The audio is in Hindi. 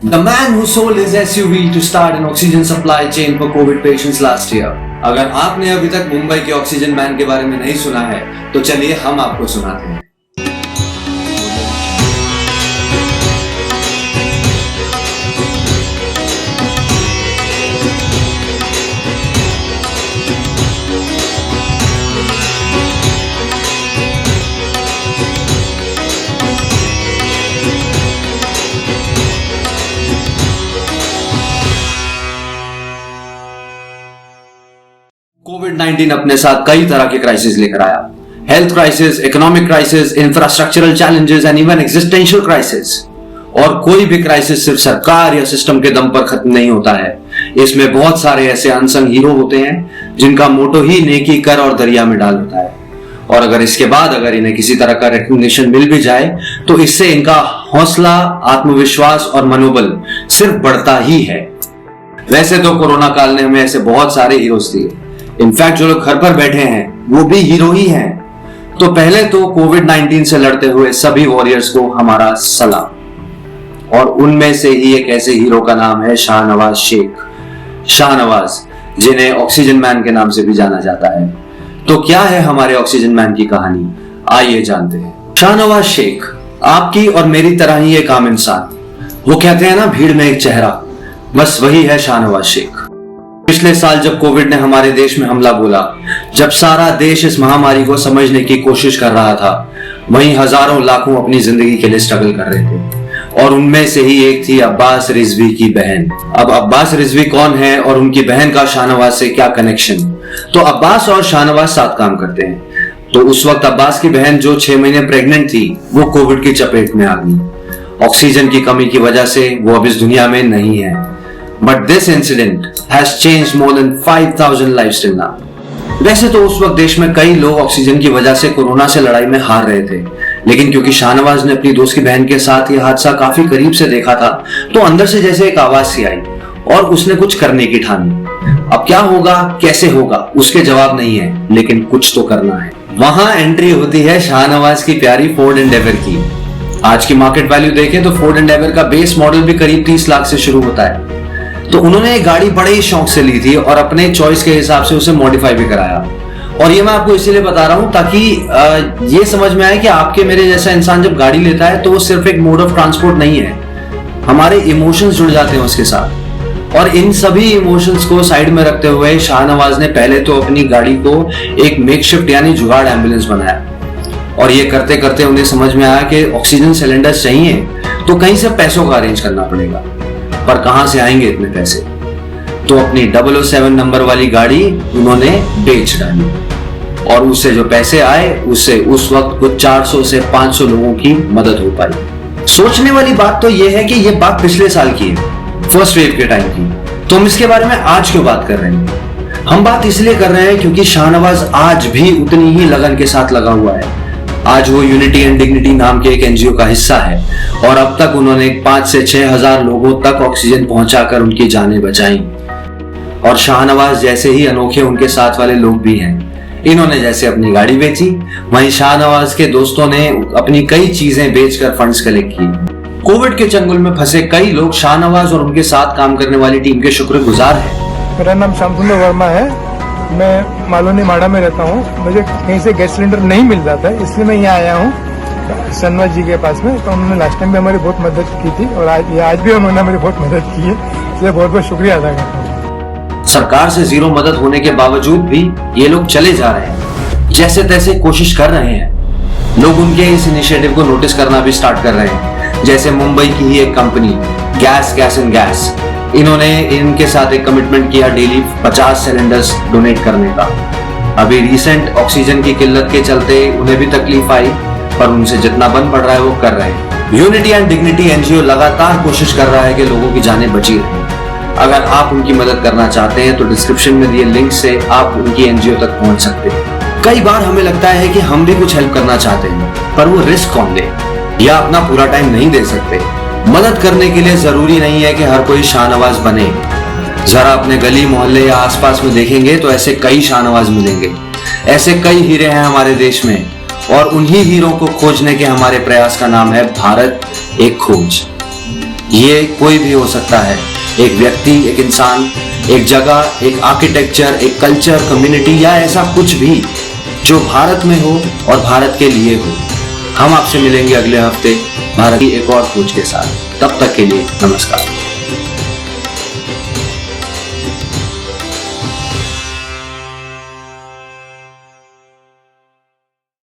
The man who sold his SUV to start an oxygen supply chain for COVID patients last year. अगर आपने अभी तक मुंबई के ऑक्सीजन मैन के बारे में नहीं सुना है तो चलिए हम आपको सुनाते हैं। कोविड-19 अपने साथ कई तरह के क्राइसिस लेकर आया। Health crisis, economic crisis, infrastructural challenges and even existential crisis. और कोई भी क्राइसिस सिर्फ सरकार या सिस्टम के दम पर खत्म नहीं होता है। इसमें बहुत सारे ऐसे अनसंग हीरो होते हैं जिनका मोटो ही नेकी कर और दरिया में डाल होता है। और अगर इसके बाद अगर इन्हें किसी तरह का रिकॉग्निशन मिल भी जाए तो इससे इनका हौसला, आत्मविश्वास और मनोबल सिर्फ बढ़ता ही है। वैसे तो कोरोना काल ने हमें ऐसे बहुत सारे हीरोज दिए। इनफैक्ट जो लोग घर पर बैठे हैं वो भी हीरो ही हैं। तो पहले तो कोविड-19 से लड़ते हुए सभी वॉरियर्स को हमारा सलाम। और उनमें से ही एक ऐसे हीरो का नाम है शाहनवाज शेख। शाहनवाज, जिन्हें ऑक्सीजन मैन के नाम से भी जाना जाता है। तो क्या है हमारे ऑक्सीजन मैन की कहानी, आइए जानते हैं। शाहनवाज शेख आपकी और मेरी तरह ही एक आम इंसान। वो कहते हैं ना, भीड़ में एक चेहरा, बस वही है शाहनवाज शेख। पिछले साल जब कोविड ने हमारे देश में हमला बोला, जब सारा देश इस महामारी को समझने की कोशिश कर रहा था, वहीं हजारों लाखों अपनी जिंदगी के लिए स्ट्रगल कर रहे थे। और उनमें से ही एक थी अब्बास रिजवी की बहन। अब अब्बास रिजवी कौन है और उनकी बहन का शाहनवाज से क्या कनेक्शन? तो अब्बास और शाहनवाज साथ काम करते हैं। तो उस वक्त अब्बास की बहन जो 6 महीने प्रेग्नेंट थी, वो कोविड की चपेट में आ गई। ऑक्सीजन की कमी की वजह से वो अब इस दुनिया में नहीं है। But this incident has changed more than 5,000 lives till now. वैसे तो उस वक्त देश में कई लोग ऑक्सीजन की वजह से कोरोना से लड़ाई में हार रहे थे, लेकिन क्योंकि शाहनवाज ने अपनी दोस्त की बहन के साथ यह हादसा काफी करीब से देखा था, तो अंदर से जैसे एक आवाज सी आई और उसने कुछ करने की ठानी। अब क्या होगा, कैसे होगा, उसके जवाब नहीं है, लेकिन कुछ तो करना है। वहां एंट्री होती है शाहनवाज की प्यारी फोर्ड एंडेवर की। आज की मार्केट वैल्यू देखें तो फोर्ड एंडेवर का बेस मॉडल भी करीब 30 लाख से शुरू होता है। तो उन्होंने एक गाड़ी बड़े ही शौक से ली थी और अपने चॉइस के हिसाब से उसे मॉडिफाई भी कराया। और ये मैं आपको इसीलिए बता रहा हूं ताकि ये समझ में आए कि आपके मेरे जैसा इंसान जब गाड़ी लेता है तो वो सिर्फ एक मोड ऑफ ट्रांसपोर्ट नहीं है, हमारे इमोशंस जुड़ जाते हैं उसके साथ। और इन सभी इमोशंस को साइड में रखते हुए शाहनवाज ने पहले तो अपनी गाड़ी को एक मेकशिफ्ट यानी जुगाड़ एम्बुलेंस बनाया। और ये करते करते उन्हें समझ में आया कि ऑक्सीजन सिलेंडर्स चाहिए तो कहीं से पैसों का अरेंज करना पड़ेगा, पर कहां से आएंगे इतने पैसे? तो अपनी 007 नंबर वाली गाड़ी उन्होंने बेच डाली और उससे जो पैसे आए उससे उस वक्त कुछ 400 से 500 लोगों की मदद हो पाई। सोचने वाली बात तो यह है कि यह बात पिछले साल की है, फर्स्ट वेव के टाइम की। तो हम इसके बारे में आज क्यों बात कर रहे हैं? हम बात इसलिए कर रहे हैं क्योंकि शाहनवाज आज भी उतनी ही लगन के साथ लगा हुआ है। आज वो यूनिटी एंड डिग्निटी नाम के एक एनजीओ का हिस्सा है और अब तक उन्होंने 5 से 6 हजार लोगों तक ऑक्सीजन पहुंचाकर उनकी जानें बचाई। और शाहनवाज जैसे ही अनोखे उनके साथ वाले लोग भी हैं। इन्होंने जैसे अपनी गाड़ी बेची, वहीं शाहनवाज के दोस्तों ने अपनी कई चीजें बेचकर फंड्स कलेक्ट की। कोविड के चंगुल में फंसे कई लोग शाहनवाज और उनके साथ काम करने वाली टीम के शुक्रगुजार हैं। मेरा नाम श्यामसुंदर वर्मा है, मैं मालोनी माड़ा में रहता हूँ। मुझे कहीं से गैस सिलेंडर नहीं मिल जाता है, इसलिए मैं यहाँ आया हूँ शाहनवाज जी के पास में। तो उन्होंने लास्ट टाइम भी हमारी बहुत मदद की थी और आज भी उन्होंने हमारी बहुत मदद की है, इसलिए बहुत बहुत शुक्रिया अदा करता हूँ। सरकार से जीरो मदद होने के बावजूद भी ये लोग चले जा रहे हैं, जैसे तैसे कोशिश कर रहे हैं। लोग उनके इस इनिशिएटिव को नोटिस करना भी स्टार्ट कर रहे हैं। जैसे मुंबई की ही एक कंपनी गैस एंड गैस, इन्होंने इनके साथ एक कमिटमेंट किया डेली 50 सिलेंडर्स डोनेट करने का। अभी रिसेंट ऑक्सीजन की किल्लत के चलते उन्हें भी तकलीफ आई, पर उनसे जितना बन पड़ रहा है वो कर रहे हैं। यूनिटी एंड डिग्निटी एनजीओ लगातार कोशिश कर रहा है कि लोगों की जानें बची रहें। अगर आप उनकी मदद करना चाहते हैं तो डिस्क्रिप्शन में दिए लिंक से आप उनकी एनजीओ तक पहुंच सकते हैं। कई बार हमें लगता है कि हम भी कुछ हेल्प करना चाहते हैं, पर वो रिस्क कौन ले, या अपना पूरा टाइम नहीं दे सकते। मदद करने के लिए जरूरी नहीं है कि हर कोई शाहनवाज बने। जरा अपने गली मोहल्ले या आसपास में देखेंगे तो ऐसे कई शाहनवाज मिलेंगे। ऐसे कई हीरे हैं हमारे देश में और उन्हीं हीरों को खोजने के हमारे प्रयास का नाम है भारत एक खोज। ये कोई भी हो सकता है, एक व्यक्ति, एक इंसान, एक जगह, एक आर्किटेक्चर, एक कल्चर, कम्युनिटी या ऐसा कुछ भी जो भारत में हो और भारत के लिए हो। हम आपसे मिलेंगे अगले हफ्ते भारत की एक और खोज के साथ। तब तक के लिए नमस्कार।